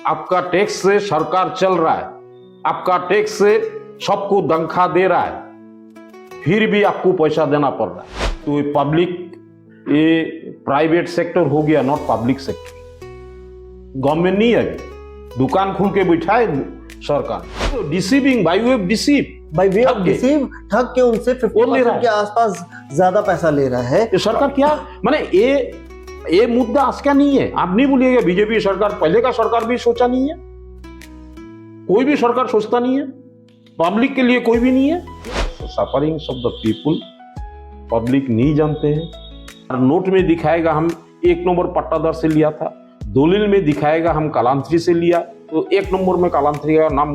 आपका टैक्स से सरकार चल रहा है, आपका टैक्स से सबको दंखा दे रहा है, फिर भी आपको पैसा देना पड़ रहा है। तो ये पब्लिक, ये प्राइवेट सेक्टर हो गया, नॉट पब्लिक सेक्टर। गवर्नमेंट नहीं है, दुकान खोल के बैठा है सरकार। तो deceiving, by way of deceive, by way of deceive, ठग के उनसे 50% के आसपास ज्यादा पैसा ले रहा है। ये सरकार क्या माने, ये मुद्दा आज का नहीं है। आप नहीं बोलिएगा बीजेपी सरकार, पहले का सरकार भी सोचा नहीं है, कोई भी सरकार सोचता नहीं है, पब्लिक के लिए कोई भी नहीं है। Sufferings of the people public नहीं जानते हैं। नोट में दिखाएगा हम 1 नंबर पट्टादार से लिया था, दलील में दिखाएगा हम कालांतरी से लिया, तो 1 नंबर में कालांतरी का नाम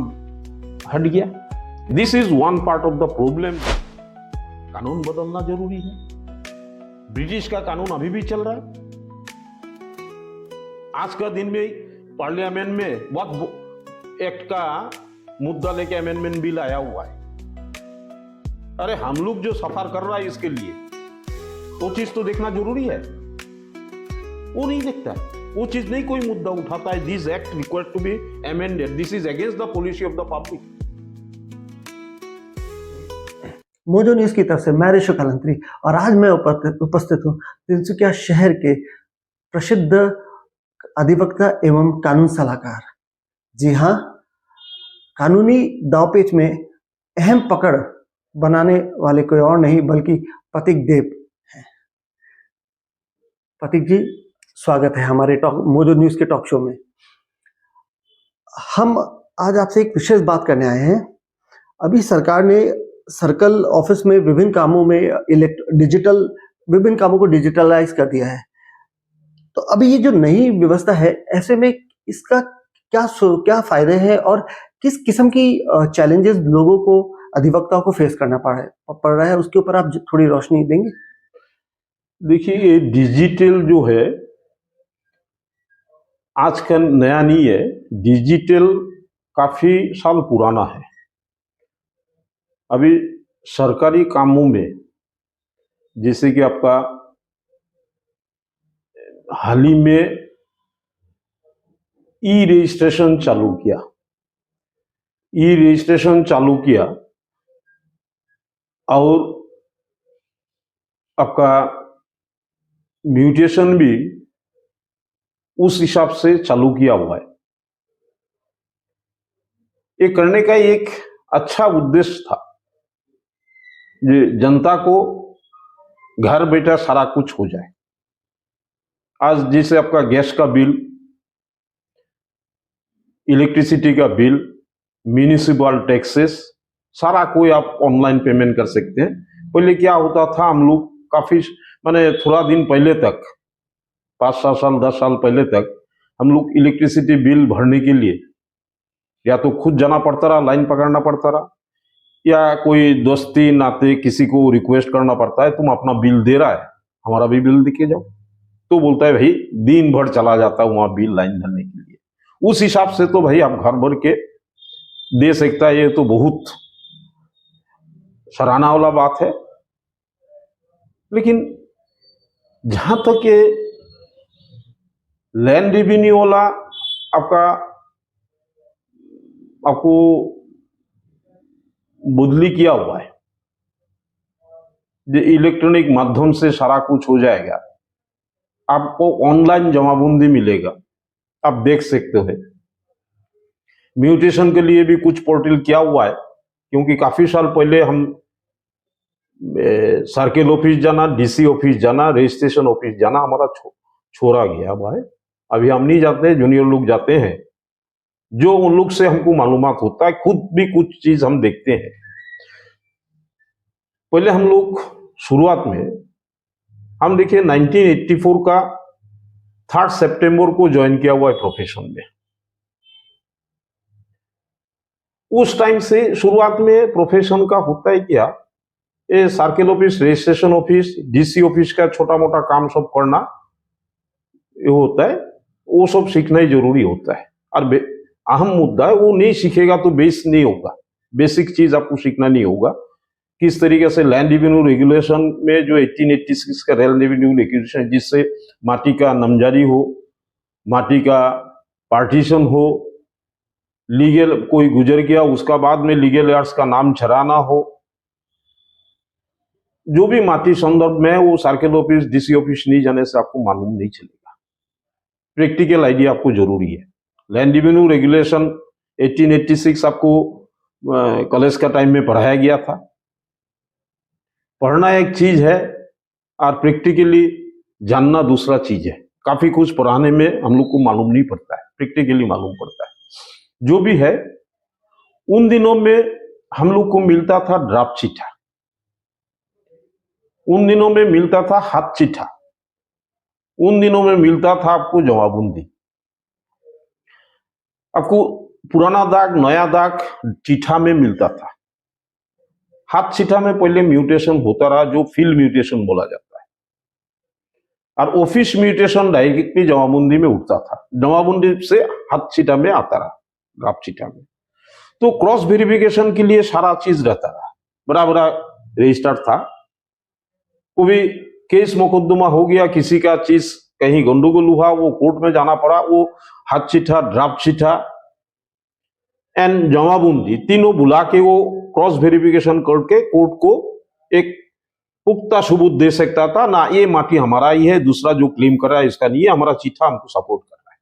हट गया। This is one part of the problem. कानून बदलना जरूरी है। ब्रिटिश का कानून अभी भी चल रहा है। आज का दिन में पार्लियामेंट में बहुत एक्ट का मुद्दा लेके अमेंडमेंट बिल आया हुआ है। अरे हम लोग जो सफर कर रहा है इसके लिए, वो चीज तो देखना जरूरी है, वो नहीं देखता है। वो चीज नहीं कोई मुद्दा उठाता है। This act required to be amended, this is against the policy of the public. Mojo News की तरफ से मैं ऋषु कालांतरी, और आज मैं उपस्थित हूँ तिनसुकिया शहर के प्रसिद्ध अधिवक्ता एवं कानून सलाहकार। जी हाँ, कानूनी दांवपेच में अहम पकड़ बनाने वाले कोई और नहीं बल्कि प्रतीक देव हैं। प्रतीक जी, स्वागत है हमारे मोजो न्यूज के टॉक शो में। हम आज आपसे एक विशेष बात करने आए हैं। अभी सरकार ने सर्कल ऑफिस में विभिन्न कामों में विभिन्न कामों को डिजिटलाइज कर दिया है। तो अभी ये जो नई व्यवस्था है, ऐसे में इसका क्या फायदे हैं और किस किस्म की चैलेंजेस लोगों को, अधिवक्ताओं को फेस करना पड़ रहा है, उसके ऊपर आप थोड़ी रोशनी देंगे? देखिए, ये डिजिटल जो है आज का नया नहीं है। डिजिटल काफी साल पुराना है। अभी सरकारी कामों में जैसे कि आपका हाल ही में ई रजिस्ट्रेशन चालू किया, और आपका म्यूटेशन भी उस हिसाब से चालू किया हुआ है। ये करने का एक अच्छा उद्देश्य था, जनता को घर बैठा सारा कुछ हो जाए। आज जैसे आपका गैस का बिल, इलेक्ट्रिसिटी का बिल, म्यूनिसिपल टैक्सेस, सारा कोई आप ऑनलाइन पेमेंट कर सकते हैं। पहले क्या होता था, हम लोग काफी माने थोड़ा दिन पहले तक, 5-7 साल 10 साल पहले तक हम लोग इलेक्ट्रिसिटी बिल भरने के लिए या तो खुद जाना पड़ता रहा, लाइन पकड़ना पड़ता रहा, या कोई दोस्ती नाते किसी को रिक्वेस्ट करना पड़ता है, तुम अपना बिल दे रहा है, हमारा भी बिल दिखे जाओ। तो बोलता है भाई दिन भर चला जाता है वहां बिल लाइन भरने के लिए। उस हिसाब से तो भाई आप घर भर के दे सकता है, ये तो बहुत सराहना वाला बात है। लेकिन जहां तक ये लैंड रेवेन्यू वाला आपको बदली किया हुआ है, जो इलेक्ट्रॉनिक माध्यम से सारा कुछ हो जाएगा, आपको ऑनलाइन जमाबंदी मिलेगा, आप देख सकते हो। म्यूटेशन के लिए भी कुछ पोर्टल किया हुआ है, क्योंकि काफी साल पहले हम सर्किल ऑफिस जाना, डीसी ऑफिस जाना, रजिस्ट्रेशन ऑफिस जाना हमारा छोड़ा गया हुआ है। अभी हम नहीं जाते, जूनियर लोग जाते हैं, जो उन लोग से हमको मालूमात होता है, खुद भी कुछ चीज हम देखते हैं। पहले हम लोग शुरुआत में हम देखिए 1984 का 3 सितंबर को ज्वाइन किया हुआ है प्रोफेशन में। उस टाइम से शुरुआत में प्रोफेशन का होता है क्या, ये circle office, registration office, DC office का छोटा मोटा काम सब करना ये होता है, वो सब सीखना ही जरूरी होता है। और अहम मुद्दा है, वो नहीं सीखेगा तो बेस नहीं होगा, बेसिक चीज आपको सीखना नहीं होगा। किस तरीके से लैंड रेवेन्यू रेगुलेशन में जो 1886 का लैंड रेवेन्यू रेगुलेशन, जिससे माटी का नामजारी हो, माटी का पार्टीशन हो, लीगल कोई गुजर गया उसका बाद में लीगल एयर्स का नाम छराना हो, जो भी माटी संदर्भ में वो सर्किल ऑफिस डीसी ऑफिस नहीं जाने से आपको मालूम नहीं चलेगा। प्रैक्टिकल आइडिया आपको जरूरी है। लैंड रेवेन्यू रेगुलेशन 1886 आपको कॉलेज का टाइम में पढ़ाया गया था। पढ़ना एक चीज है और प्रैक्टिकली जानना दूसरा चीज है। काफी कुछ पढ़ाने में हम लोग को मालूम नहीं पड़ता है, प्रैक्टिकली मालूम पड़ता है। जो भी है, उन दिनों में हम लोग को मिलता था ड्राफ्ट चिट्ठा, उन दिनों में मिलता था हाथ चिट्ठा, उन दिनों में मिलता था आपको जवाबबंदी। आपको पुराना दाग नया दाग चिट्ठा में मिलता था। हाथ चिट्ठा में पहले म्यूटेशन होता रहा, जो फील्ड म्यूटेशन बोला जाता है, और ऑफिस म्यूटेशन डायरेक्टली जवाबबंदी में उठता था। जवाबबंदी से हाथ चिट्ठा में आता रहा, ड्राफ्ट चिट्ठा में। तो क्रॉस वेरिफिकेशन के लिए सारा चीज रहता रहा, बड़ा बड़ा रजिस्टर था। कोई केस मुकदमा हो गया, किसी का चीज कहीं गंडगोल हुआ, वो कोर्ट में जाना पड़ा, वो हाथ चिट्ठा, ड्राफ्ट चिट्ठा एंड जवाबबंदी तीनों बुला के वो क्रॉस वेरिफिकेशन करके कोर्ट को एक पुख्ता सबूत दे सकता था ना, ये माटी हमारा ही है, दूसरा जो क्लेम कर रहा है इसका नहीं है, हमारा चिट्ठा हमको सपोर्ट कर रहा है।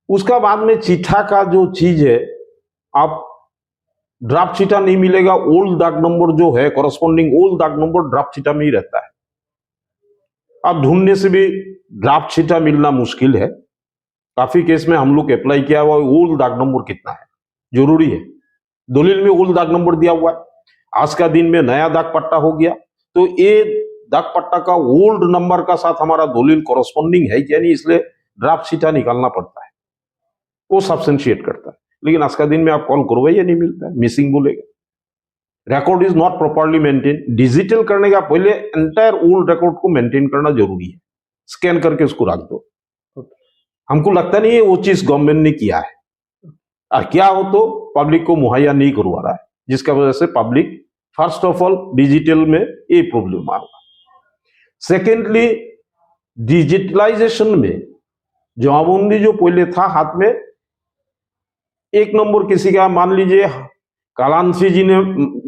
उसका बाद में चिट्ठा का जो चीज है, आप ड्राफ्ट चिट्ठा नहीं मिलेगा, ओल्ड दाग नंबर जो है कॉरेस्पॉन्डिंग ओल्ड दाग नंबर ड्राफ्ट चिट्ठा में ही रहता है। आप ढूंढने से भी ड्राफ्ट चिट्ठा मिलना मुश्किल है। काफी केस में हम लोग अप्लाई किया हुआ, ओल्ड दाग नंबर कितना है जरूरी है। दलील में ओल्ड दाग नंबर दिया हुआ है, आज का दिन में नया दाग पट्टा हो गया, तो ये दाग पट्टा का ओल्ड नंबर का साथ हमारा दलील कॉरेस्पॉन्डिंग है क्या नहीं, इसलिए ड्राफ्ट चिट्ठा निकालना पड़ता है, वो सब्सटेंशिएट करता है। लेकिन आज का दिन में आप कॉल करो, ये नहीं मिलता है, मिसिंग बोलेगा। Record is not properly maintain. Digital करने का पहले एंटायर ओल्ड रिकॉर्ड को मेंटेन करना जरूरी है, स्कैन करके उसको रख दो। हमको लगता नहीं है वो चीज गवर्नमेंट ने किया है, और क्या हो तो पब्लिक को मुहैया नहीं करवा रहा है, जिसका वजह से public first of all digital में ये प्रॉब्लम आ रहा। सेकेंडली, डिजिटलाइजेशन में जवाबबंदी जो पहले था हाथ में, एक नंबर किसी का मान लीजिए कालांशी जी ने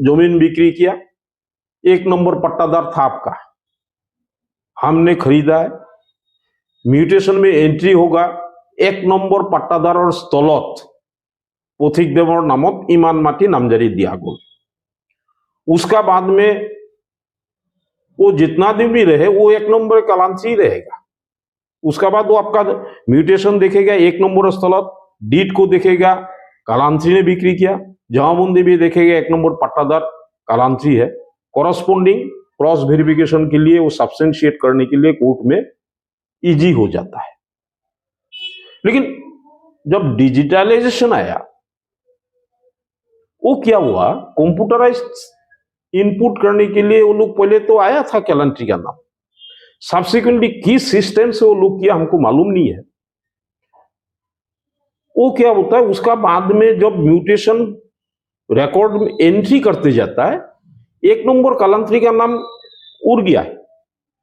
जमीन बिक्री किया, एक नंबर पट्टादार था आपका, हमने खरीदा है, म्यूटेशन में एंट्री होगा, एक नंबर पट्टादार और স্থলত পথিক দেৱৰ নামত ইমান মাটি নামজাৰি दिया गया। उसका बाद में वो जितना दिन भी रहे वो एक नंबर कालांशी रहेगा। उसका बाद वो आपका म्यूटेशन देखेगा, एक नंबर স্থলত, डीड को देखेगा कालांशी ने बिक्री किया, जवाबबंदी भी देखेगा एक नंबर पट्टादार कालांशी है। कॉरेस्पॉन्डिंग क्रॉस वेरिफिकेशन के लिए, वो सब्सटेंशिएट करने के लिए कोर्ट में इजी हो जाता है। लेकिन जब डिजिटलाइजेशन आया, वो क्या हुआ, कंप्यूटराइज इनपुट करने के लिए वो लोग पहले तो आया था कैलेंड्री का नाम, सब्सिक्वेंटली किस सिस्टम से वो लोग किया हमको मालूम नहीं है। वो क्या होता है, उसका बाद में जब म्यूटेशन रिकॉर्ड में एंट्री करते जाता है, एक नंबर कैलेंड्री का नाम उड़ गया है,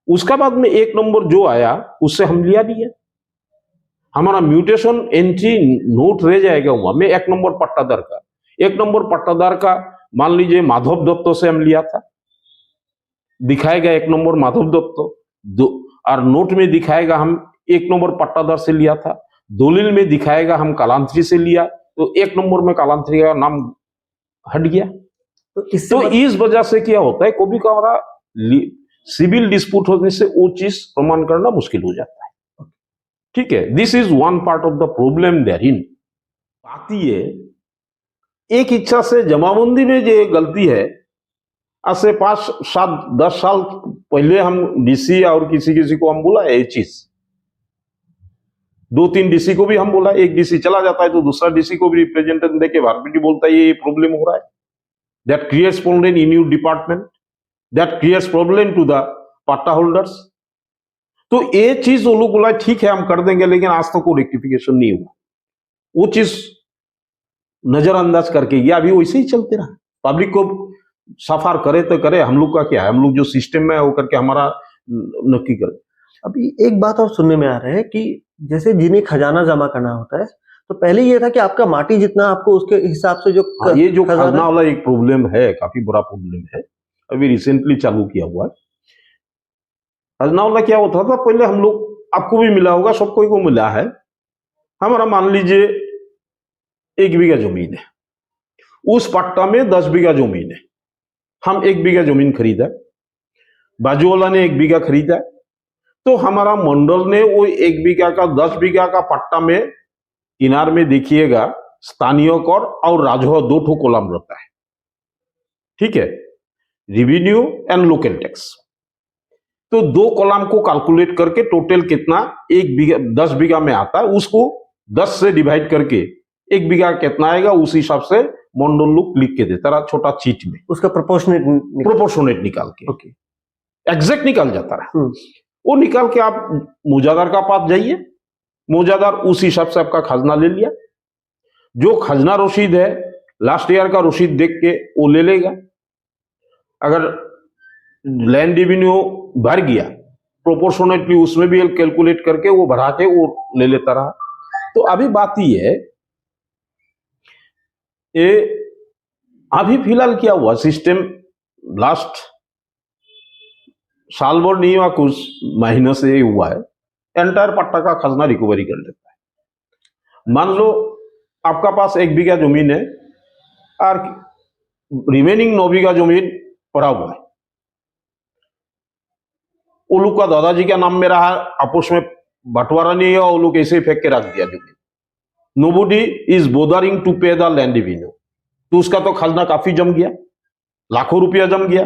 उसका बाद में एक नंबर जो आया उससे हम लिया नहीं है, हमारा म्यूटेशन एंट्री नोट रह जाएगा वहां में एक नंबर पट्टादार का। एक नंबर पट्टादार का मान लीजिए माधव दत्त से हम लिया था, दिखाएगा एक नंबर माधव दत्त, और नोट में दिखाएगा हम एक नंबर पट्टादार से लिया था, दलील में दिखाएगा हम कालांत्री से लिया, तो एक नंबर में कालांत्री का नाम हट गया। तो इस वजह से क्या होता है, कभी कभार सिविल डिस्प्यूट होने से वो चीज प्रमाण करना मुश्किल हो जाता है। ठीक है, this is one part of the problem therein. बात ये एक इच्छा से जमाबंदी में जो गलती है, आज से 5, 7, 10 साल पहले हम डीसी और किसी को हम बोला ये चीज, 2-3 डीसी को भी हम बोला, एक डीसी चला जाता है तो दूसरा डीसी को भी रिप्रेजेंटेशन देके भारपीटी बोलता है ये प्रॉब्लम हो रहा है, that creates problem in your department, that creates problem to the patta holders. तो ये चीज वो लोग बोला ठीक है हम कर देंगे, लेकिन आज तक वो रेक्टिफिकेशन नहीं हुआ, वो चीज नजरअंदाज करके गया, अभी वैसे ही चलते रहा। पब्लिक को सफार करे तो करे, हम लोग का क्या है, हम लोग जो सिस्टम में वो करके हमारा नक्की करे। अभी एक बात और सुनने में आ रहा है कि जैसे जिन्हें खजाना जमा करना होता है, तो पहले ये था कि आपका माटी जितना आपको उसके हिसाब से जो हाँ, ये जो खजाना खजना वाला एक प्रॉब्लम है, काफी बड़ा प्रॉब्लम है, अभी रिसेंटली चालू किया हुआ है। खजना वाला क्या होता था पहले, हम लोग, आपको भी मिला होगा, सबको को मिला है, हमारा मान लीजिए 1 बीघा जमीन है, उस पट्टा में 10 बीघा जमीन है, हम 1 बीघा जमीन खरीदा, बाजू वाला ने 1 बीघा खरीदा, तो हमारा मंडल ने वो 1 बीघा का 10 बीघा का पट्टा में किनार में देखिएगा स्थानीय कर और राजस्व 2 ठो कॉलम रहता है, ठीक है, रेवेन्यू एंड लोकल टैक्स। तो 2 कॉलम को कैलकुलेट करके टोटल कितना 1 बीघा 10 बीघा में आता है, उसको 10 से डिवाइड करके 1 बीघा कितना आएगा उस हिसाब से मंडल लोग लिख के देता रहा छोटा चीट में, उसका प्रोपोर्शनेट निकाल के, ओके, एग्जैक्ट निकाल जाता रहा। वो निकाल के आप मौजादार का पास जाइए, मौजादार उस हिसाब से आपका खजना ले लिया, जो खजना रसीद है लास्ट ईयर का रसीद देख के वो ले लेगा। अगर लैंड रेवेन्यू बढ़ गया प्रोपोर्शनेटली उसमें भी कैलकुलेट करके वो बढ़ा के वो ले लेता रहा। तो अभी बात ये है, ये अभी फिलहाल क्या हुआ सिस्टम, लास्ट साल भर नहीं हुआ, कुछ महीनों से ही हुआ है, एंटायर पट्टा का खजना रिकवरी कर लेता है। मान लो आपका पास 1 बीघा जमीन है और रिमेनिंग 9 बीघा जमीन पड़ा हुआ है, वो लोग का दादाजी का नाम में रहा, आपस में बंटवारा नहीं है, वो लोग ऐसे ही फेंक के रख दिया जमीन, नोबडी इज बोदरिंग टू पे द लैंड रेवेन्यू, तो उसका तो खजना काफी जम गया, लाखों रुपया जम गया,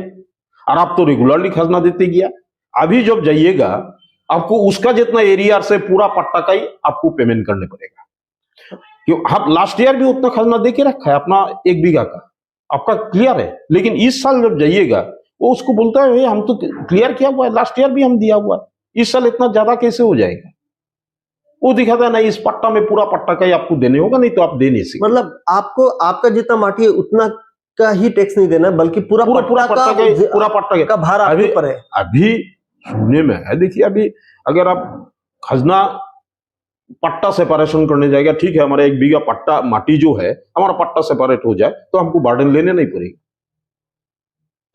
और आप तो रेगुलरली खजना देते गया। अभी जब जाइएगा आपको उसका जितना एरिया से पूरा पट्टा का ही आपको पेमेंट करने पड़ेगा, क्यों आप लास्ट ईयर भी उतना खजना दे के रखा है अपना 1 बीघा का, आपका क्लियर है, लेकिन इस साल जब जाइएगा वो उसको बोलता है हम तो क्लियर किया हुआ है, लास्ट ईयर भी हम दिया हुआ है, इस साल इतना ज्यादा कैसे हो जाएगा। वो दिखाता है नहीं, इस पट्टा में पूरा पट्टा का ही आपको देने होगा, नहीं तो आप दे नहीं सकते। मतलब आपको आपका जितना माटी है उतना का ही टैक्स नहीं देना, बल्कि पूरा पूरा पट्टा पूरा पट्टा का भार आपके ऊपर है। अभी सुनने में है, देखिए अभी अगर आप खजना पट्टा सेपरेशन करने जाएगा, ठीक है, हमारा 1 बीघा पट्टा माटी जो है हमारा पट्टा सेपरेट हो जाए तो हमको बर्डन लेने नहीं पड़ेगा।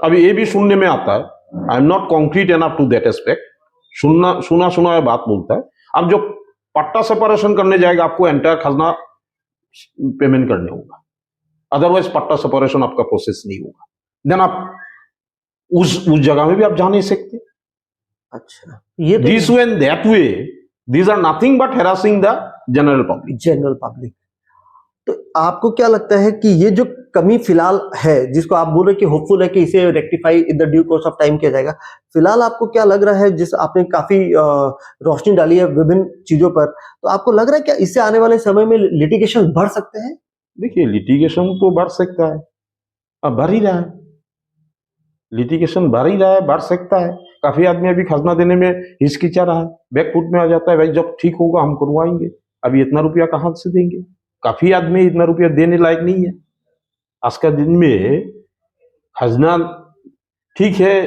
अभी ये भी सुनने में आता है, I am not concrete enough to that aspect, सुना बात बोलता है, अब जो पट्टा सेपरेशन करने जाएगा आपको एंटायर खजना पेमेंट करने होगा, अदरवाइज पट्टा सेपरेशन आपका प्रोसेस नहीं होगा, देन आप उस जगह में भी आप जा नहीं सकते। अच्छा, ये this way and that way, these are nothing but harassing the general public. तो आपको क्या लगता है कि ये जो कमी फिलहाल है, जिसको आप बोल रहे कि होपफुल है कि इसे rectify in the due course of time किया जाएगा, फिलहाल आपको क्या लग रहा है, जिस आपने काफी रोशनी डाली है विभिन्न चीजों पर, तो आपको लग रहा है क्या इससे आने वाले समय में लिटिगेशन बढ़ सकते हैं? देखिए लिटिगेशन तो बढ़ सकता है, अब बढ़ ही रहा है, लिटिगेशन बढ़ ही रहा है, बढ़ सकता है। काफी आदमी अभी खजना देने में हिचकिचा रहा है, बैकफुट में आ जाता है, भाई जब ठीक होगा हम करवाएंगे, अभी इतना रुपया कहां से देंगे, काफी आदमी इतना रुपया देने लायक नहीं है। आज का दिन में खजना ठीक है,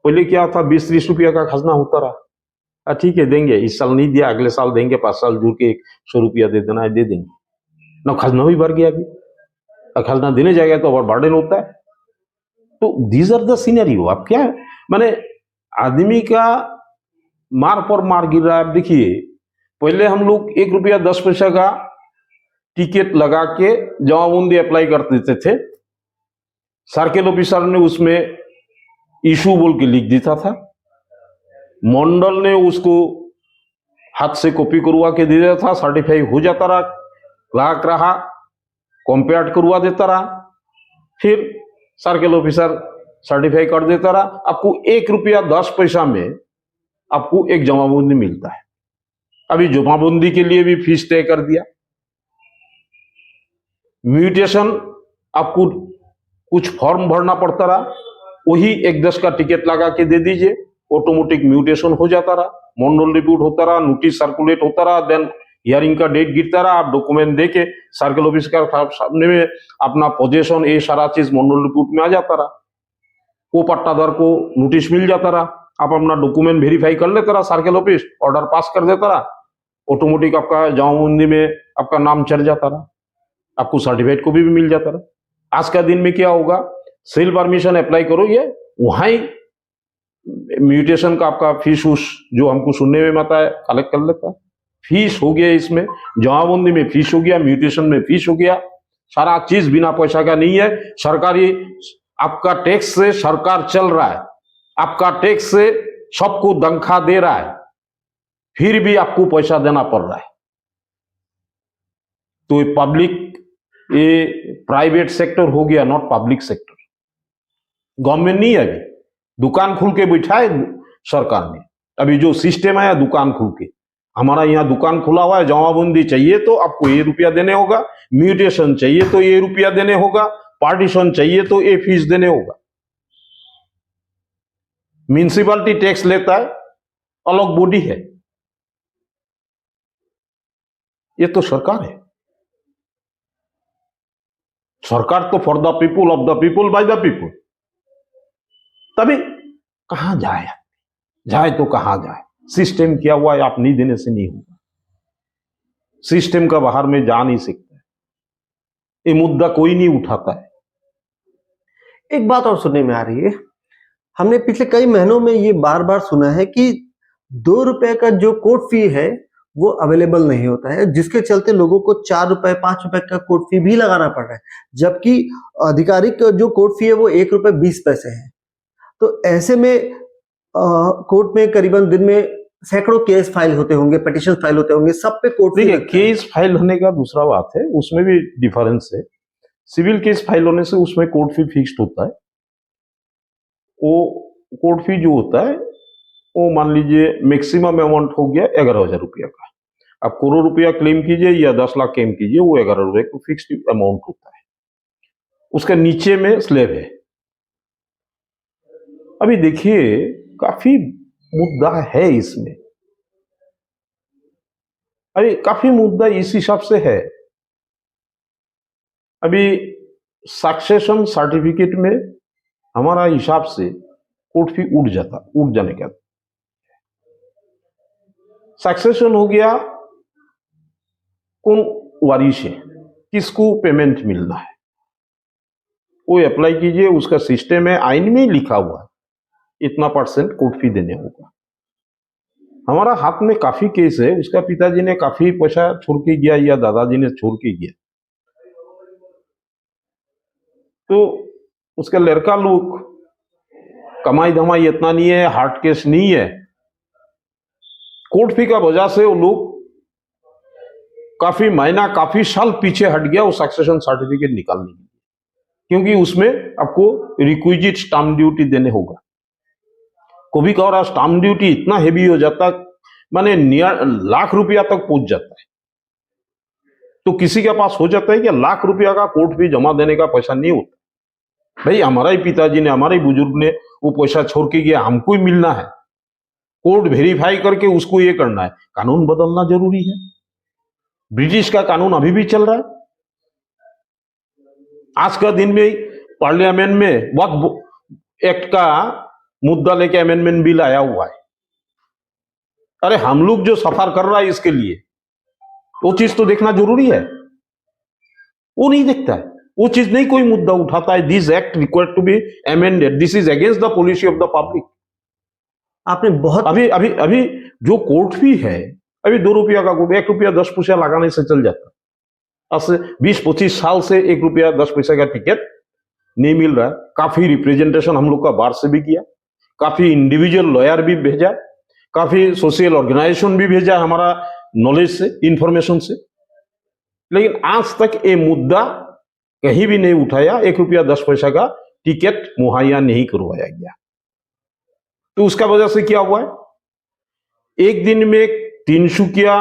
पहले क्या था 20-30 रुपया का खजना होता रहा, ठीक है देंगे, इस साल नहीं दिया अगले साल देंगे, 5 साल जुड़ के 100 रुपया दे देना है, दे देंगे ना, खजना भी बढ़ गया, अभी खजना देने जाएगा तो और बर्डन होता है। तो दीज आर द सीनरियो। आप क्या माने आदमी का मार पर मार गिर रहा है। आप देखिए पहले हम लोग 1 रुपया 10 पैसा का टिकट लगा के जमाबंदी अप्लाई कर देते थे, सर्किल ऑफिसर ने उसमें इशू बोल के लिख देता था, मंडल ने उसको हाथ से कॉपी करवा के दे देता था, सर्टिफाई हो जाता रहा, क्लार्क रहा कंपेयर करवा देता रहा, फिर सर्किल ऑफिसर सर्टिफाई कर देता रहा, आपको 1 रुपया 10 पैसा में आपको एक जमाबंदी मिलता है। अभी जमाबंदी के लिए भी फीस तय कर दिया, म्यूटेशन आपको कुछ फॉर्म भरना पड़ता रहा, वही 1-10 का टिकट लगा के दे दीजिए, ऑटोमेटिक म्यूटेशन हो जाता रहा, मंडल रिपोर्ट होता रहा, नोटिस सर्कुलेट होता रहा, देन हियरिंग का डेट गिरता रहा, आप डॉक्यूमेंट देके सर्किल ऑफिस का सामने में अपना पोजीशन ये सारा चीज मंडल रिपोर्ट में आ जाता रहा, वो पट्टादार को नोटिस मिल जाता रहा, आप अपना डॉक्यूमेंट वेरीफाई कर लेते रहा, सर्कल ऑफिस ऑर्डर पास कर देता रहा, ऑटोमेटिक आपका जमाबंदी में आपका नाम चढ़ जाता रहा, आपको सर्टिफिकेट को भी मिल जाता रहा। आज का दिन में क्या होगा, सेल परमिशन अप्लाई करो, ये वहां ही म्यूटेशन का आपका फीस उस जो हमको सुनने में आता है कलेक्ट कर लेता है। फीस हो गया, इसमें जमाबंदी में फीस हो गया, म्यूटेशन में फीस हो गया, सारा चीज बिना पैसा का नहीं है। सरकारी आपका टैक्स से सरकार चल रहा है, आपका टैक्स से सबको तनख्वाह दे रहा है, फिर भी आपको पैसा देना पड़ रहा है। तो ये पब्लिक, ये प्राइवेट सेक्टर हो गया, नॉट पब्लिक सेक्टर। गवर्नमेंट नहीं है, अभी दुकान खुल के बैठा है सरकार ने। अभी जो सिस्टम आया दुकान खुल के, हमारा यहाँ दुकान खुला हुआ है, जमाबंदी चाहिए तो आपको ये रुपया देने होगा, म्यूटेशन चाहिए तो ये रुपया देने होगा, पार्टीशन चाहिए तो ये फीस देने होगा। म्यूनिसिपैलिटी टैक्स लेता है, अलग बॉडी है, ये तो सरकार है। सरकार तो for the people, of the people, by the people. तभी कहां जाए, जाए तो कहां जाए? सिस्टम क्या हुआ है, आप नहीं देने से नहीं होगा। सिस्टम का बाहर में जा नहीं सकता है, ये मुद्दा कोई नहीं उठाता है। एक बात और सुनने में आ रही है, हमने पिछले कई महीनों में ये बार बार सुना है कि 2 रुपए का जो कोर्ट फी है वो अवेलेबल नहीं होता है, जिसके चलते लोगों को 4 रुपए 5 रुपए का कोर्ट फी भी लगाना पड़ रहा है, जबकि आधिकारिक जो कोर्ट फी है वो 1 रुपए 20 पैसे है। तो ऐसे में कोर्ट में करीबन दिन में सैकड़ों केस फाइल होते होंगे, पिटीशन फाइल होते होंगे, सब पे कोर्ट फी देखिए, केस फाइल होने का दूसरा बात है, उसमें भी डिफरेंस है। सिविल केस फाइल होने से उसमें कोर्ट फी फिक्स्ड होता है। वो कोर्ट फी जो होता है वो मान लीजिए मैक्सिमम अमाउंट हो गया 11,000 रुपया का। आप करोड़ रुपया क्लेम कीजिए या 10 लाख क्लेम कीजिए, वो 11 रुपये को फिक्स्ड अमाउंट होता है। उसके नीचे में स्लैब है। अभी देखिए, काफी मुद्दा है इसमें, अभी काफी मुद्दा इस हिसाब से है। अभी सक्सेशन सर्टिफिकेट में हमारा हिसाब से कोर्ट फी उड़ जाने का। सक्सेशन हो गया, कौन वारिश है, किसको पेमेंट मिलना है, वो अप्लाई कीजिए, उसका सिस्टम है, आइन में ही लिखा हुआ है इतना % कोर्ट फी देने होगा। हमारा हाथ में काफी केस है, उसका पिताजी ने काफी पैसा छोड़ के गया या दादाजी ने छोड़ के गया, तो उसका लड़का लोग कमाई धमाई इतना नहीं है, हार्ड केस नहीं है, कोर्ट फी का वजह से वो लोग काफी महीना काफी साल पीछे हट गया वो सक्सेशन सर्टिफिकेट निकालने के लिए, क्योंकि उसमें आपको रिक्विजिट स्टाम्प ड्यूटी देने होगा। कभी कभार स्टाम्प ड्यूटी इतना हेवी हो जाता, माने नियर लाख रुपया तक पहुंच जाता है। तो किसी के पास हो जाता है कि लाख रुपया का कोर्ट फी जमा देने का पैसा नहीं होता। भाई हमारा ही पिताजी ने, हमारे बुजुर्ग ने वो पैसा छोड़ के गया, हमको ही मिलना है, कोर्ट वेरीफाई करके उसको ये करना है। कानून बदलना जरूरी है। ब्रिटिश का कानून अभी भी चल रहा है। आज का दिन में पार्लियामेंट में वक्फ एक्ट का मुद्दा लेके अमेंडमेंट बिल आया हुआ है। अरे हम लोग जो सफर कर रहा है इसके लिए, वो चीज तो देखना जरूरी है, वो नहीं देखता है, वो चीज नहीं कोई मुद्दा उठाता है। This act required to be amended, this is against the policy of the public. आपने बहुत अभी अभी अभी जो कोर्ट फी है, अभी 2 रुपया का कोर्ट 1 रुपया 10 पैसा लगाने से चल जाता है। आज 20-25 साल से 1 रुपया 10 पैसा का टिकट नहीं मिल रहा है। काफी रिप्रेजेंटेशन हम लोग का बाहर से भी किया, काफी इंडिविजुअल लॉयर भी भेजा, काफी सोशल ऑर्गेनाइजेशन भी भेजा हमारा नॉलेज से, इंफॉर्मेशन से, लेकिन आज तक ये मुद्दा कहीं भी नहीं उठाया। 1 रुपया 10 पैसा का टिकट मुहैया नहीं करवाया गया। तो उसका वजह से क्या हुआ है, एक दिन में तिनसुकिया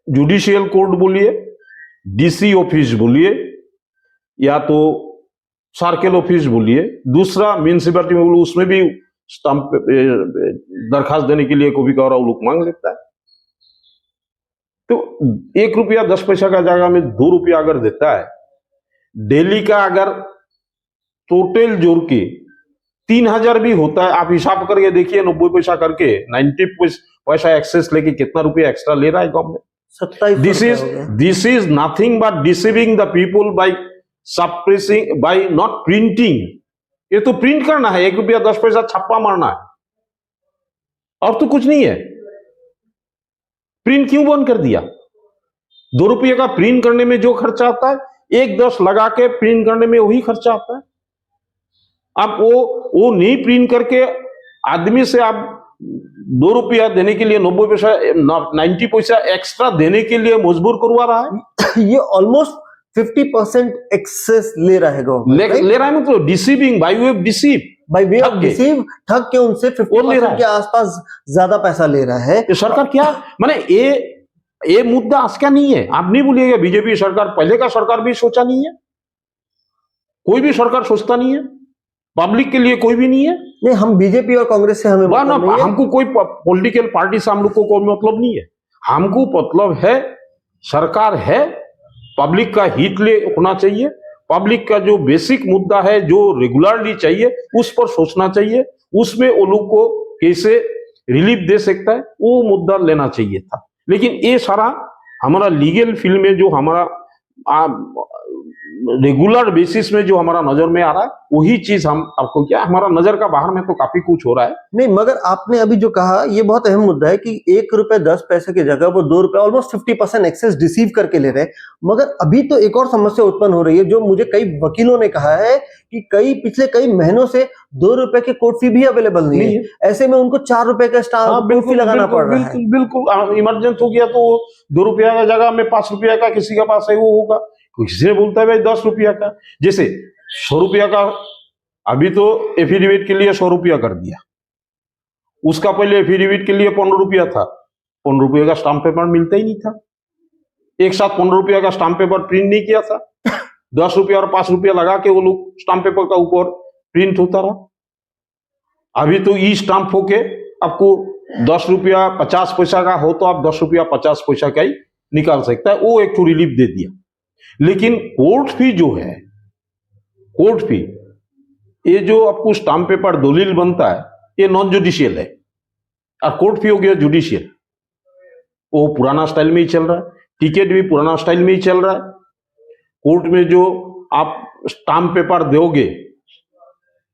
जुडिशियल कोर्ट बोलिए, डीसी ऑफिस बोलिए, या तो सर्कल ऑफिस बोलिए, दूसरा म्यूनिसिपैलिटी में बोलो, उसमें भी स्टाम्प दरखास्त देने के लिए कभी कभार लोग मांग लेता है। तो 1 रुपया 10 पैसा का जगह में 2 रुपया अगर देता है, डेली का अगर टोटल जोड़ के 3,000 भी होता है, आप हिसाब करके देखिए 90 पैसा करके 90 पैसा एक्सेस लेके कितना रुपया एक्स्ट्रा ले रहा है government. 27 this is nothing but deceiving the people by suppressing, by not printing. ये तो प्रिंट करना है, 1 रुपया 10 पैसा छापा मारना है, और तो कुछ नहीं है। प्रिंट क्यों बंद कर दिया? 2 रुपये का प्रिंट करने में जो खर्चा आता है, 1-10 लगा के प्रिंट करने में वही खर्चा आता है। आप वो नहीं प्रिंट करके आदमी से आप 2 रुपया देने के लिए 90 पैसा 90 पैसा एक्स्ट्रा देने के लिए मजबूर करवा रहा है। ये ऑलमोस्ट 50% एक्सेस ले रहा है गवर्नमेंट, ले रहा है, मतलब deceiving, by way of deceive, by way of deceive, ठग के उनसे 50% के आसपास ज्यादा पैसा ले रहा है। ये सरकार क्या, माने ये मुद्दा आज का नहीं है। आप नहीं बोलिएगा बीजेपी सरकार, पहले का सरकार भी सोचा नहीं है, कोई भी सरकार सोचता नहीं है, पब्लिक के लिए कोई भी नहीं है। नहीं, हम बीजेपी और कांग्रेस से हमें मतलब नहीं है। हमको कोई पॉलिटिकल पार्टी से हम लोग को कोई मतलब नहीं है। हमको मतलब है सरकार है, पब्लिक का हित ले होना चाहिए, पब्लिक का जो बेसिक मुद्दा है, जो रेगुलरली चाहिए, उस पर सोचना चाहिए, उसमें वो लोग को कैसे रिलीफ दे सकता है, वो मुद्दा लेना चाहिए था। लेकिन ये सारा हमारा लीगल फील्ड में जो हमारा रेगुलर बेसिस में जो हमारा नजर में आ रहा है, वही चीज हम आपको क्या, हमारा नजर का बाहर में तो काफी कुछ हो रहा है। नहीं, मगर आपने अभी जो कहा ये बहुत अहम मुद्दा है कि 1 रुपए 10 पैसे की जगह वो 2 रुपए, ऑलमोस्ट 50% एक्सेस रिसीव करके ले रहे हैं। मगर अभी तो एक और समस्या उत्पन्न हो रही है, जो मुझे कई वकीलों ने कहा है कि पिछले कई महीनों से 2 रुपए की कोर्ट फी भी अवेलेबल नहीं है। ऐसे में उनको 4 रुपए का स्टाम्प कोर्ट फी लगाना पड़ रहा है। बिल्कुल इमरजेंसी हो गया तो 2 रुपया का जगह में 5 रुपया का किसी का पास है वो होगा, किसी ने बोलता है भाई 10 रुपया का। जैसे 100 रुपया का अभी तो एफिडेविट के लिए 100 रुपया कर दिया, उसका पहले एफिडेविट के लिए 15 रुपया था। 15 रुपये का स्टाम्प पेपर मिलता ही नहीं था, एक साथ 15 रुपया का स्टाम्प पेपर प्रिंट नहीं किया था। 10 रुपया और 5 रुपया लगा के वो लोग स्टाम्प पेपर का ऊपर प्रिंट होता रहा। अभी तो ई स्टाम्प होके आपको 10 रुपया 50 पैसा का हो तो आप 10 रुपया 50 पैसा का ही निकाल सकता है, वो एक तो रिलीफ दे दिया। लेकिन कोर्ट फी जो है, कोर्ट फी, ये जो आपको स्टाम्प पेपर दलील बनता है, ये नॉन जुडिशियल है, और कोर्ट फी हो गया जुडिशियल। वो पुराना स्टाइल में ही चल रहा है, टिकट भी पुराना स्टाइल में ही चल रहा है। कोर्ट में जो आप स्टाम्प पेपर दोगे,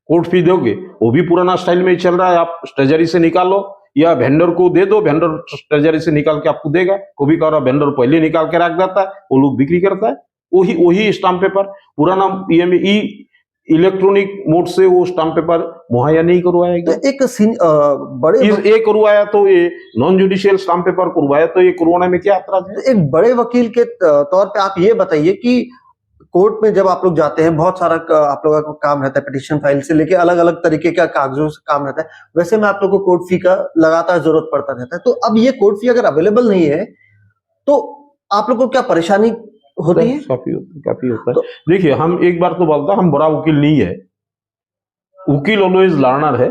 कोर्ट फी दोगे, वो भी पुराना स्टाइल में ही चल रहा है। आप ट्रेजरी से निकालो या वेंडर को दे दो, वेंडर ट्रेजरी से निकाल के आपको देगा। कभी कभार वेंडर पहले निकाल के रख देता है, वो लोग बिक्री करता है, वही स्टाम्प पेपर पुराना इलेक्ट्रॉनिक मोड से वो स्टाम्प पेपर मुहैया नहीं करवाया गया। बड़े ये करवाया तो ये नॉन जुडिशियल स्टाम्प पेपर करवाया तो ये करवाने में क्या ऐतराज है? एक बड़े वकील के तौर पे आप ये बताइए कि कोर्ट में जब आप लोग जाते हैं, बहुत सारा आप लोगों का काम रहता है, पिटीशन फाइल से लेके अलग अलग तरीके का कागजों से काम रहता है। वैसे में आप लोग को कोर्ट फी का लगातार जरूरत पड़ता रहता है। तो अब ये कोर्ट फी अगर अवेलेबल नहीं है तो आप लोग को क्या परेशानी होती है? काफी होता है। देखिए, हम एक बार तो बोलता, हम बड़ा वकील नहीं है, वकील ऑलवेज लर्नर है।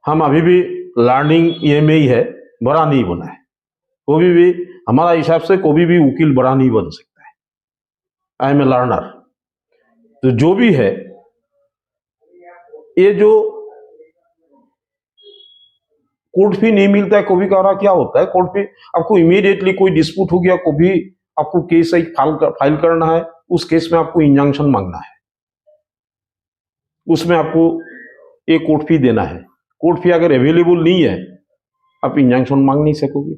हम अभी भी लर्निंग ये में ही है, बड़ा नहीं बना है। कभी भी हमारा हिसाब से कोई भी वकील बड़ा नहीं बन सकता है। I am a learner. तो जो भी है, ये जो कोर्ट फी नहीं मिलता है, कभी कभार क्या होता है, कोर्ट फी आपको इमीडिएटली कोई डिस्प्यूट हो गया, कभी आपको केस फाइल करना है, उस केस में आपको इंजंक्शन मांगना है, उसमें आपको एक कोर्ट फी देना है। कोर्ट फी अगर अवेलेबल नहीं है, आप इंजंक्शन मांग नहीं सकोगे।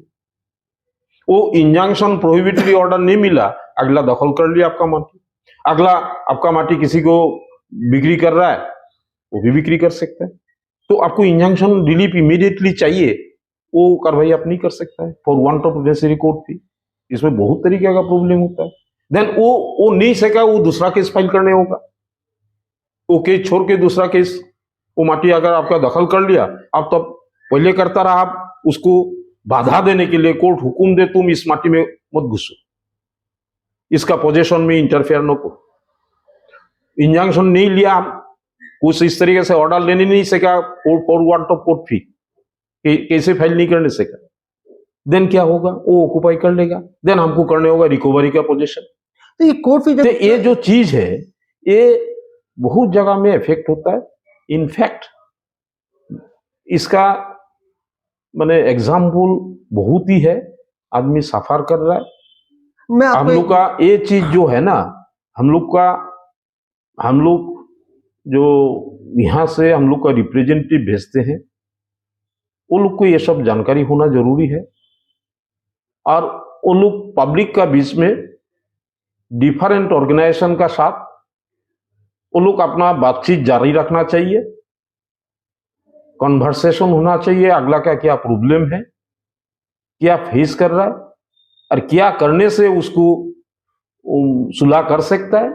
वो इंजंक्शन प्रोहिबिटरी ऑर्डर नहीं मिला, अगला दखल कर लिया आपका माटी, अगला आपका माटी किसी को बिक्री कर रहा है, वो भी बिक्री कर सकता है। तो आपको इंजंक्शन रिलीफ इमीडिएटली चाहिए, वो कार्रवाई आप नहीं कर सकता है for want of necessary court fee. इसमें बहुत तरीके का प्रॉब्लम होता है। देन वो नहीं सका, वो दूसरा केस फाइल करने होगा। वो केस छोड़ के दूसरा केस, वो माटी अगर आपका दखल कर लिया, आप तो पहले करता रहा, आप उसको बाधा देने के लिए कोर्ट हुकुम दे, तुम इस माटी में मत घुसो, इसका पोजीशन में इंटरफेयर न करो। इंजंक्शन नहीं लिया, कुछ इस तरीके से ऑर्डर लेने नहीं सका for want of court fee, कैसे फाइल नहीं करने सका, देन क्या होगा, वो ऑक्युपाई कर लेगा। देन हमको करने होगा रिकवरी का पोजीशन। तो ये कोर्ट फी, ये जो चीज है, ये बहुत जगह में इफेक्ट होता है। इनफैक्ट इसका मैंने एग्जाम्पल बहुत ही है, आदमी सफर कर रहा है। मैं हम आपको लोग का ये चीज जो है ना, हम लोग जो यहाँ से हम लोग का रिप्रेजेंटेटिव भेजते हैं, वो लोग को ये सब जानकारी होना जरूरी है। और वो लोग पब्लिक का बीच में डिफरेंट ऑर्गेनाइजेशन का साथ वो लोग अपना बातचीत जारी रखना चाहिए, कॉन्वर्सेशन होना चाहिए, अगला का क्या प्रॉब्लम है, क्या फेस कर रहा है और क्या करने से उसको सुलह कर सकता है,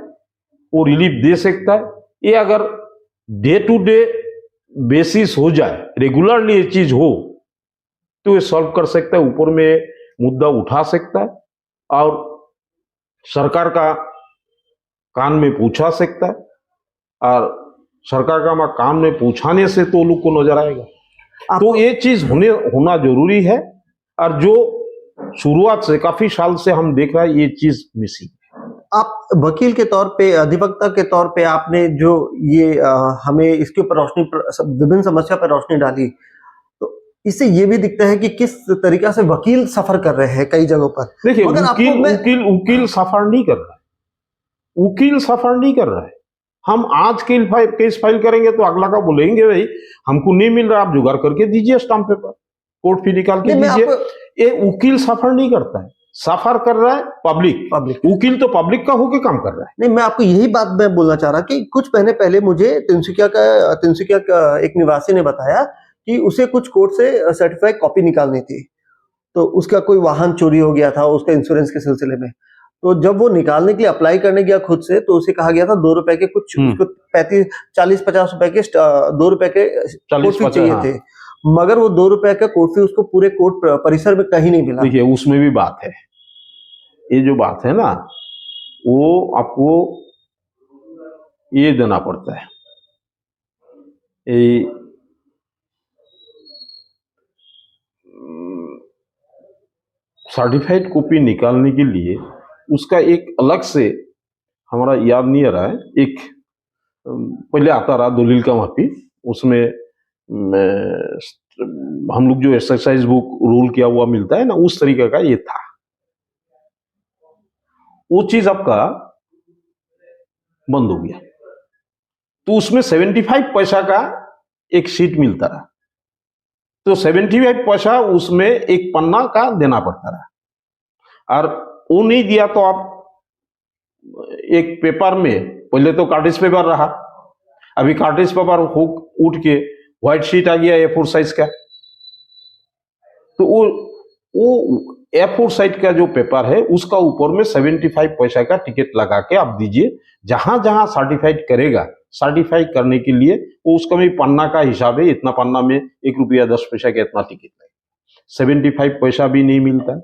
वो रिलीफ दे सकता है। ये अगर डे टू डे बेसिस हो जाए, रेगुलरली ये चीज हो, तो ये सॉल्व कर सकता है, ऊपर में मुद्दा उठा सकता है और सरकार का कान में पूछा सकता है। और सरकार का कान में पूछाने से तो लोग को नजर आएगा। तो ये चीज होना जरूरी है। और जो शुरुआत से काफी साल से हम देख रहे हैं, ये चीज मिसिंग। आप वकील के तौर पे, अधिवक्ता के तौर पे आपने जो ये हमें इसके ऊपर विभिन्न समस्या पर रोशनी डाली, तो इससे ये भी दिखता है कि किस तरीका से वकील सफर कर रहे हैं कई जगहों पर। देखिए, वकील सफर नहीं कर रहा है, वकील सफर नहीं कर रहा है। हम आज केस फाइल करेंगे तो अगला का बोलेंगे भाई हमको नहीं मिल रहा, आप जुगाड़ करके दीजिए स्टाम्प पेपर, कोर्ट फी निकाल के दीजिए। ये वकील सफर नहीं करता है, सफर कर रहा है पब्लिक। वकील तो पब्लिक का होके काम कर रहा है। नहीं, मैं आपको यही बात मैं बोलना चाह रहा कि कुछ महीने पहले मुझे तिनसुकिया का एक निवासी ने बताया कि उसे कुछ कोर्ट से सर्टिफाइड कॉपी निकालनी थी, तो उसका कोई वाहन चोरी हो गया था उसका इंश्योरेंस के सिलसिले में। तो जब वो निकालने के लिए अप्लाई करने गया खुद से, तो उसे कहा गया था 2 रुपए के कुछ, उसको 40-50 रुपए के 2 रुपए के कोर्ट फी चाहिए थे, मगर वो 2 रुपए का कोर्ट फी उसको पूरे कोर्ट परिसर में कहीं नहीं मिला। देखिए, उसमें भी बात है, ये जो बात है ना, वो आपको ये देना पड़ता है, सर्टिफाइड कॉपी निकालने के लिए उसका एक अलग से, हमारा याद नहीं आ रहा है, एक पहले आता रहा दलील का माफी, उसमें हम लोग जो एक्सरसाइज बुक रूल किया हुआ मिलता है ना, उस तरीके का ये था। वो चीज आपका बंद हो गया, तो उसमें 75 पैसा का एक शीट मिलता रहा, तो 75 पैसा उसमें एक पन्ना का देना पड़ता रहा। और वो नहीं दिया तो आप एक पेपर में, पहले तो कार्टेज पेपर रहा, अभी कार्टेज पेपर उठ के व्हाइट शीट आ गया A4 साइज का, तो वो A4 साइज का जो पेपर है उसका ऊपर में 75 पैसा का टिकट लगा के आप दीजिए। जहां जहां सर्टिफाइड करेगा, सर्टिफाई करने के लिए वो उसका भी पन्ना का हिसाब है, इतना पन्ना में 1 रुपया 10 पैसा का इतना टिकट है। 75 पैसा भी नहीं मिलता है,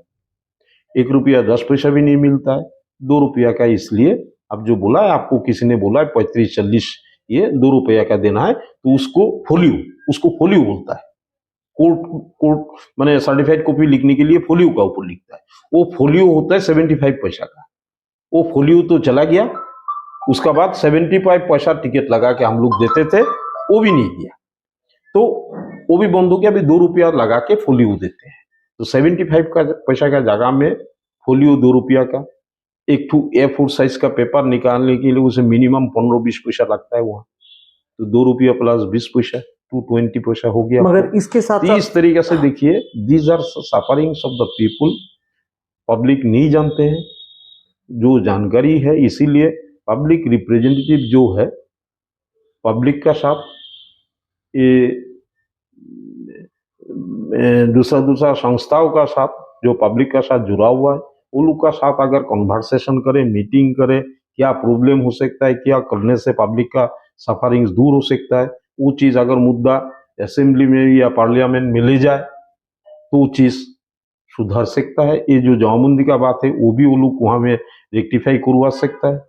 1 रुपया 10 पैसा भी नहीं मिलता है, 2 रुपया का। इसलिए अब जो बोला है आपको, किसी ने बोला है 35-40 ये 2 रुपया का देना है, तो उसको फोलियो बोलता है। कोर्ट मैंने सर्टिफाइड कॉपी लिखने के लिए फोलियो का ऊपर लिखता है, वो फोलियो होता है 75 पैसा का। वो फोलियो तो चला गया, उसका बाद 75 पैसा टिकट लगा के हम लोग देते थे, वो भी नहीं दिया, तो वो भी बंद हो गया। अभी 2 रुपया लगा के फोलियो देते हैं, तो 75 का पैसा का जगह में फोलियो 2 रुपया का। एक A4 साइज का पेपर निकालने के लिए उसे मिनिमम 15-20 पैसा लगता है वहां, तो 2 रुपया प्लस 20 पैसा 220 पैसा हो गया। मगर इसके साथ इस तरीके से देखिए, these are sufferings of the people. Public नहीं जानते हैं जो जानकारी है, इसीलिए पब्लिक रिप्रेजेंटेटिव जो है, पब्लिक का साथ ये दूसरा संस्थाओं का साथ, जो पब्लिक का साथ जुड़ा हुआ है, उन लोग का साथ अगर कन्वर्सेशन करें, मीटिंग करें, क्या प्रॉब्लम हो सकता है, क्या करने से पब्लिक का सफरिंग्स दूर हो सकता है, वो चीज अगर मुद्दा असेंबली में या पार्लियामेंट में ले जाए तो वो चीज सुधर सकता है। ये जो जमाबंदी का बात है, वो भी वो लोग वहां में रेक्टिफाई करवा सकता है,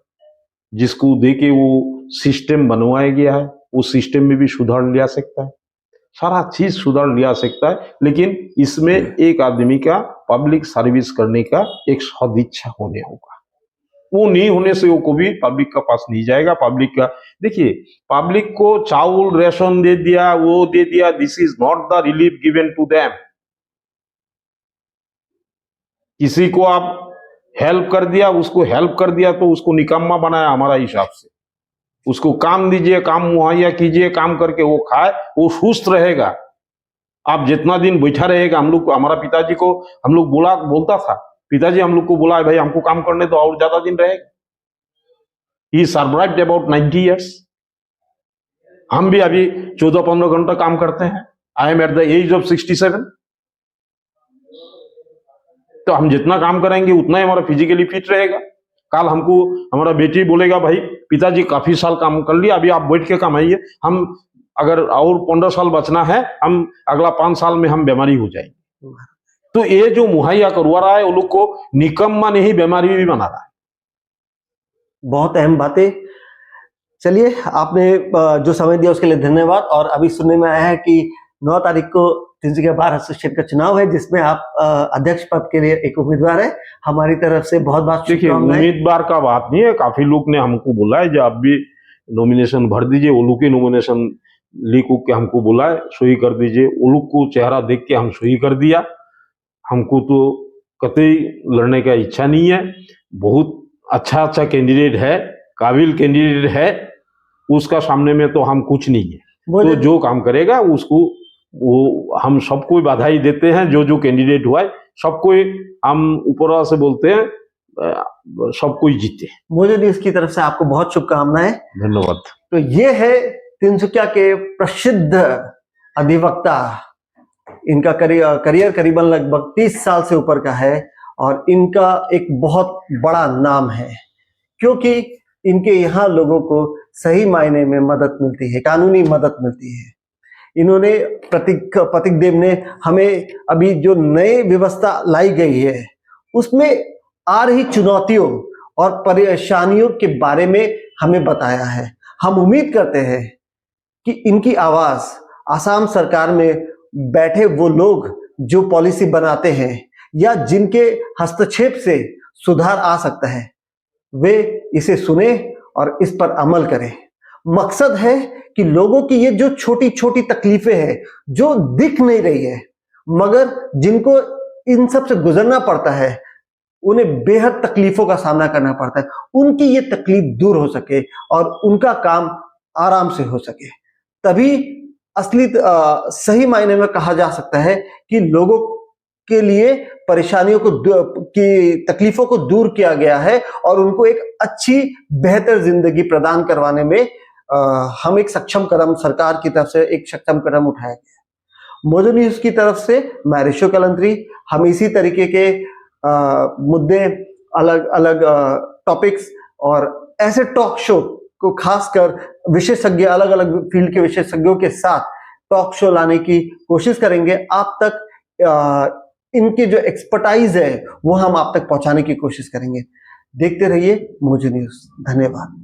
जिसको दे के वो सिस्टम बनवाया गया है, वो सिस्टम में भी सुधार लिया सकता है, सारा चीज सुधार लिया सकता है। लेकिन इसमें एक आदमी का पब्लिक सर्विस करने का एक सदिच्छा होने होगा, वो नहीं होने से वो कभी पब्लिक का पास नहीं जाएगा। पब्लिक का देखिए, पब्लिक को चावल रेशन दे दिया, वो दे दिया, this is not the relief given to them. किसी को आप हेल्प कर दिया, उसको हेल्प कर दिया तो उसको निकम्मा बनाया हमारा हिसाब से। उसको काम दीजिए, काम मुहैया कीजिए, काम करके वो खाए, वो सुस्त रहेगा। आप जितना दिन बैठा रहेगा, हम लोग, हमारा पिताजी को हम लोग बोलता था, पिताजी हम लोग को बोला भाई हमको काम करने तो और ज्यादा दिन रहेगा। ही सर्वाइव्ड अबाउट 90 years। हम भी अभी 14-15 घंटा काम करते हैं। I am at the age of 67। तो हम जितना काम करेंगे उतना ही हमारा फिजिकली फिट रहेगा। कल हमको हमारा बेटी बोलेगा भाई पिताजी काफी साल काम कर लिया, अभी आप बैठ के कमाइए, हम अगर और 15 साल बचना है, हम अगला 5 साल में हम बीमारी हो जाएंगे। तो ये जो मुहैया करवा रहा है वो लोग को निकम्मा नहीं बीमारी भी बना रहा है। बहुत अहम बातें। चलिए, आपने जो समय दिया उसके लिए धन्यवाद। और अभी सुनने में आया है कि 9 तारीख को तिनसुकिया बार एसोसिएशन का चुनाव है, जिसमें आप अध्यक्ष पद के लिए एक उम्मीदवार है। हमारी तरफ से बहुत बहुत देखिए, उम्मीदवार का बात नहीं है, काफी लोग ने हमको बोला है जब आप भी नॉमिनेशन भर दीजिए, वो लोग की नॉमिनेशन लिख के हमको बोला है सही कर दीजिए। वो लोग को चेहरा देख के हम सही कर दिया। हमको तो कतई लड़ने का इच्छा नहीं है। बहुत अच्छा कैंडिडेट है, काबिल कैंडिडेट है, उसका सामने में तो हम कुछ नहीं है। तो जो काम करेगा उसको वो हम सबको बधाई देते हैं। जो कैंडिडेट हुआ है सबको हम ऊपर से बोलते हैं सब कोई जीते। मुझे न्यूज़ की तरफ से आपको बहुत शुभकामनाएं। धन्यवाद। तो ये है तिनसुकिया के प्रसिद्ध अधिवक्ता। इनका करियर करीबन लगभग 30 साल से ऊपर का है और इनका एक बहुत बड़ा नाम है, क्योंकि इनके यहाँ लोगों को सही मायने में मदद मिलती है, कानूनी मदद मिलती है। इन्होंने प्रतीक देव ने हमें अभी जो नई व्यवस्था लाई गई है उसमें आ रही चुनौतियों और परेशानियों के बारे में हमें बताया है। हम उम्मीद करते हैं कि इनकी आवाज आसाम सरकार में बैठे वो लोग जो पॉलिसी बनाते हैं या जिनके हस्तक्षेप से सुधार आ सकता है, वे इसे सुने और इस पर अमल करें। मकसद है कि लोगों की ये जो छोटी छोटी तकलीफें हैं जो दिख नहीं रही है मगर जिनको इन सब से गुजरना पड़ता है, उन्हें बेहद तकलीफों का सामना करना पड़ता है, उनकी ये तकलीफ दूर हो सके और उनका काम आराम से हो सके। तभी असली सही मायने में कहा जा सकता है कि लोगों के लिए परेशानियों को की तकलीफों को दूर किया गया है और उनको एक अच्छी बेहतर जिंदगी प्रदान करवाने में हम एक सक्षम कदम, सरकार की तरफ से एक सक्षम कदम उठाया गया। मोजो न्यूज की तरफ से मैं ऋषु कलंत्री। हम इसी तरीके के मुद्दे, अलग अलग टॉपिक्स और ऐसे टॉक शो को खासकर विशेषज्ञ, अलग अलग फील्ड के विशेषज्ञों के साथ टॉक शो लाने की कोशिश करेंगे। आप तक इनकी जो एक्सपर्टाइज है वो हम आप तक पहुंचाने की कोशिश करेंगे। देखते रहिए मोजो न्यूज। धन्यवाद।